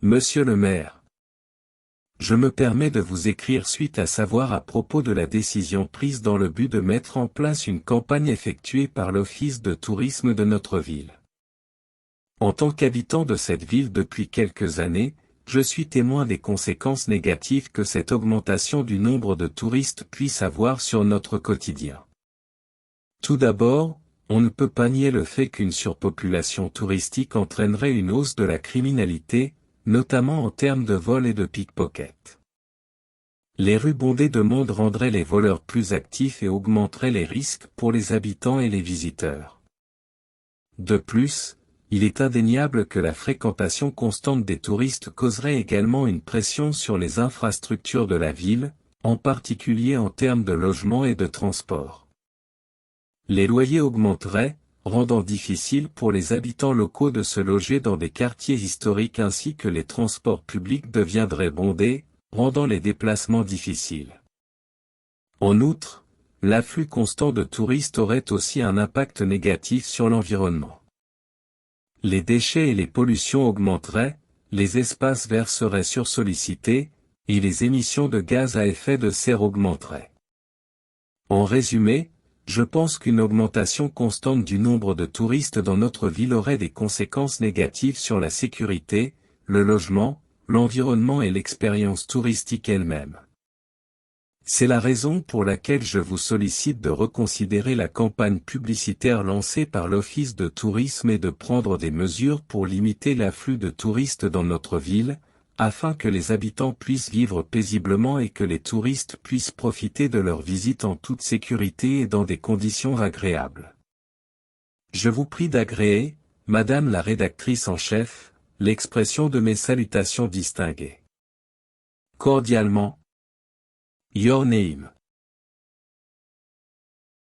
Monsieur le maire. Je me permets de vous écrire suite à savoir à propos de la décision prise dans le but de mettre en place une campagne effectuée par l'Office de tourisme de notre ville. En tant qu'habitant de cette ville depuis quelques années, je suis témoin des conséquences négatives que cette augmentation du nombre de touristes puisse avoir sur notre quotidien. Tout d'abord, on ne peut pas nier le fait qu'une surpopulation touristique entraînerait une hausse de la criminalité, notamment en termes de vol et de pickpocket. Les rues bondées de monde rendraient les voleurs plus actifs et augmenteraient les risques pour les habitants et les visiteurs. De plus, il est indéniable que la fréquentation constante des touristes causerait également une pression sur les infrastructures de la ville, en particulier en termes de logement et de transport. Les loyers augmenteraient, rendant difficile pour les habitants locaux de se loger dans des quartiers historiques ainsi que les transports publics deviendraient bondés, rendant les déplacements difficiles. En outre, l'afflux constant de touristes aurait aussi un impact négatif sur l'environnement. Les déchets et les pollutions augmenteraient, les espaces verts seraient sursollicités, et les émissions de gaz à effet de serre augmenteraient. En résumé, je pense qu'une augmentation constante du nombre de touristes dans notre ville aurait des conséquences négatives sur la sécurité, le logement, l'environnement et l'expérience touristique elle-même. C'est la raison pour laquelle je vous sollicite de reconsidérer la campagne publicitaire lancée par l'Office de tourisme et de prendre des mesures pour limiter l'afflux de touristes dans notre ville, afin que les habitants puissent vivre paisiblement et que les touristes puissent profiter de leur visite en toute sécurité et dans des conditions agréables. Je vous prie d'agréer, Madame la rédactrice en chef, l'expression de mes salutations distinguées. Cordialement, Your Name.